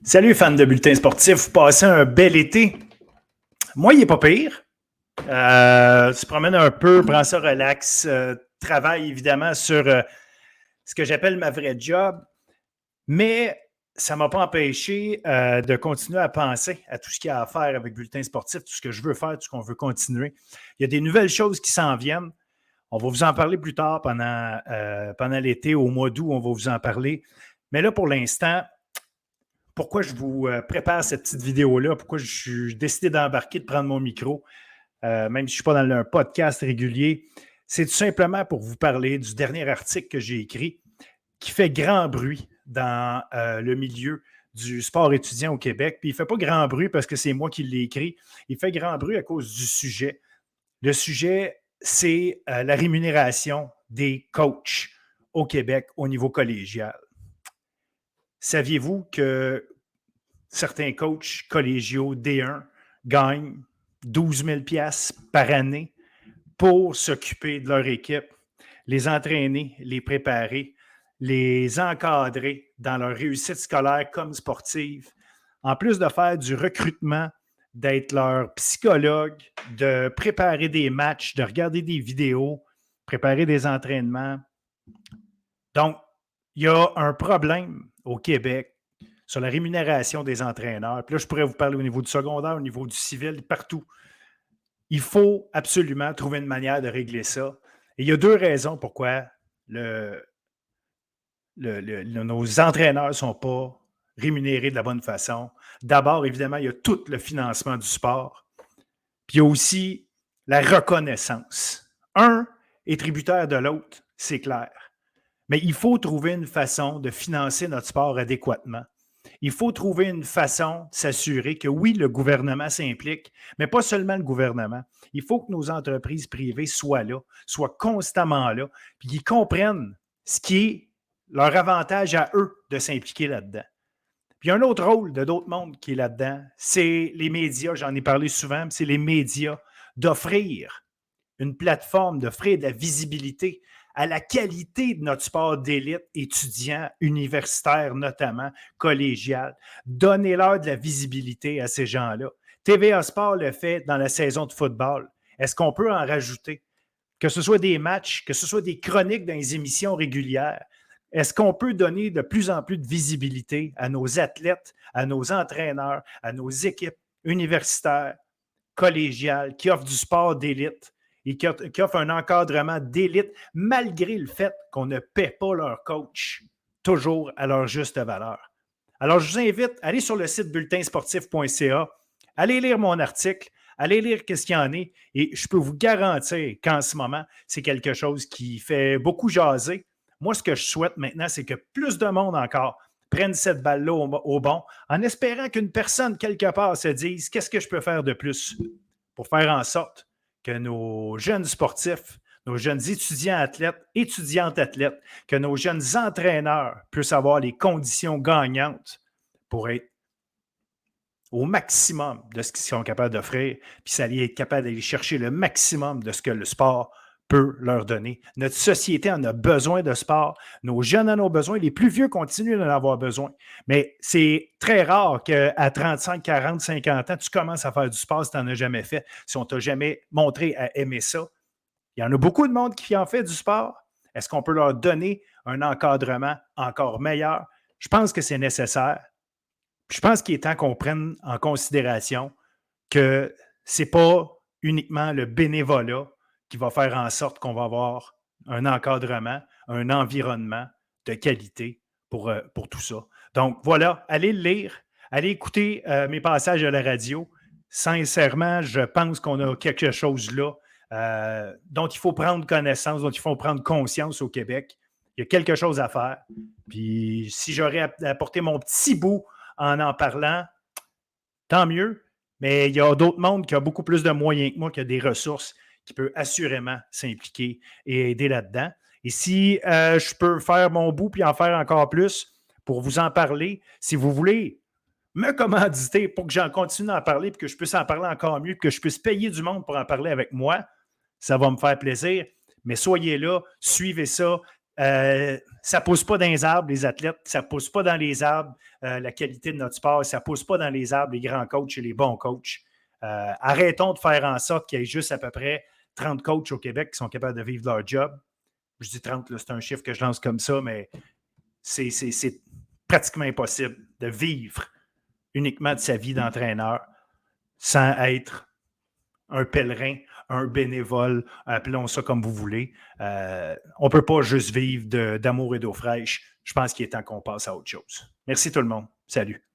Salut fans de Bulletin sportif, vous passez un bel été. Moi, il n'est pas pire. Tu te promènes un peu, prends ça relax, travaille évidemment sur ce que j'appelle ma vraie job, mais ça ne m'a pas empêché de continuer à penser à tout ce qu'il y a à faire avec Bulletin sportif, tout ce que je veux faire, tout ce qu'on veut continuer. Il y a des nouvelles choses qui s'en viennent. On va vous en parler plus tard pendant l'été, au mois d'août, on va vous en parler. Mais là, pour l'instant, pourquoi je vous prépare cette petite vidéo-là, pourquoi je suis décidé d'embarquer, de prendre mon micro, même si je ne suis pas dans un podcast régulier, c'est tout simplement pour vous parler du dernier article que j'ai écrit qui fait grand bruit dans le milieu du sport étudiant au Québec. Puis il ne fait pas grand bruit parce que c'est moi qui l'ai écrit. Il fait grand bruit à cause du sujet. Le sujet, c'est la rémunération des coachs au Québec au niveau collégial. Saviez-vous que certains coachs collégiaux D1 gagnent 12 000 $ par année pour s'occuper de leur équipe, les entraîner, les préparer, les encadrer dans leur réussite scolaire comme sportive, en plus de faire du recrutement, d'être leur psychologue, de préparer des matchs, de regarder des vidéos, préparer des entraînements. Donc, il y a un problème au Québec sur la rémunération des entraîneurs. Puis là, je pourrais vous parler au niveau du secondaire, au niveau du civil, partout. Il faut absolument trouver une manière de régler ça. Et il y a deux raisons pourquoi nos entraîneurs ne sont pas rémunérés de la bonne façon. D'abord, évidemment, il y a tout le financement du sport. Puis il y a aussi la reconnaissance. Un est tributaire de l'autre, c'est clair. Mais il faut trouver une façon de financer notre sport adéquatement. Il faut trouver une façon de s'assurer que oui, le gouvernement s'implique, mais pas seulement le gouvernement. Il faut que nos entreprises privées soient là, soient constamment là, puis qu'ils comprennent ce qui est leur avantage à eux de s'impliquer là-dedans. Puis il y a un autre rôle de d'autres mondes qui est là-dedans, c'est les médias, j'en ai parlé souvent, c'est les médias, d'offrir une plateforme, d'offrir de la visibilité à la qualité de notre sport d'élite, étudiant, universitaire notamment, collégial. Donnez-leur de la visibilité à ces gens-là. TVA Sport le fait dans la saison de football. Est-ce qu'on peut en rajouter? Que ce soit des matchs, que ce soit des chroniques dans les émissions régulières. Est-ce qu'on peut donner de plus en plus de visibilité à nos athlètes, à nos entraîneurs, à nos équipes universitaires, collégiales, qui offrent du sport d'élite? Et qui offrent un encadrement d'élite, malgré le fait qu'on ne paie pas leur coach toujours à leur juste valeur. Alors, je vous invite à aller sur le site bulletinsportif.ca, allez lire mon article, allez lire qu'est-ce qu'il y en est, et je peux vous garantir qu'en ce moment, c'est quelque chose qui fait beaucoup jaser. Moi, ce que je souhaite maintenant, c'est que plus de monde encore prenne cette balle-là au bon, en espérant qu'une personne, quelque part, se dise « Qu'est-ce que je peux faire de plus pour faire en sorte que nos jeunes sportifs, nos jeunes étudiantes athlètes, que nos jeunes entraîneurs puissent avoir les conditions gagnantes pour être au maximum de ce qu'ils sont capables d'offrir, puis ça allait être capable d'aller chercher le maximum de ce que le sport peut leur donner. Notre société en a besoin de sport, nos jeunes en ont besoin, les plus vieux continuent d'en avoir besoin. Mais c'est très rare qu'à 35, 40, 50 ans, tu commences à faire du sport si tu n'en as jamais fait, si on ne t'a jamais montré à aimer ça. Il y en a beaucoup de monde qui en fait du sport. Est-ce qu'on peut leur donner un encadrement encore meilleur? Je pense que c'est nécessaire. Je pense qu'il est temps qu'on prenne en considération que ce n'est pas uniquement le bénévolat qui va faire en sorte qu'on va avoir un encadrement, un environnement de qualité pour tout ça. Donc voilà, allez le lire, allez écouter mes passages à la radio. Sincèrement, je pense qu'on a quelque chose là dont il faut prendre connaissance, dont il faut prendre conscience au Québec. Il y a quelque chose à faire. Puis si j'aurais apporté mon petit bout en parlant, tant mieux. Mais il y a d'autres mondes qui ont beaucoup plus de moyens que moi, qui ont des ressources, qui peuvent assurément s'impliquer et aider là-dedans. Et si je peux faire mon bout puis en faire encore plus pour vous en parler, si vous voulez me commanditer pour que j'en continue à en parler puis que je puisse en parler encore mieux, que je puisse payer du monde pour en parler avec moi, ça va me faire plaisir. Mais soyez là, suivez ça. Ça ne pousse pas dans les arbres, les athlètes. Ça ne pousse pas dans les arbres, la qualité de notre sport. Ça ne pousse pas dans les arbres, les grands coachs et les bons coachs. Arrêtons de faire en sorte qu'il y ait juste à peu près 30 coachs au Québec qui sont capables de vivre leur job. Je dis 30, là, c'est un chiffre que je lance comme ça, mais c'est pratiquement impossible de vivre uniquement de sa vie d'entraîneur sans être un pèlerin, un bénévole, appelons ça comme vous voulez. On ne peut pas juste vivre d'amour et d'eau fraîche. Je pense qu'il est temps qu'on passe à autre chose. Merci tout le monde. Salut.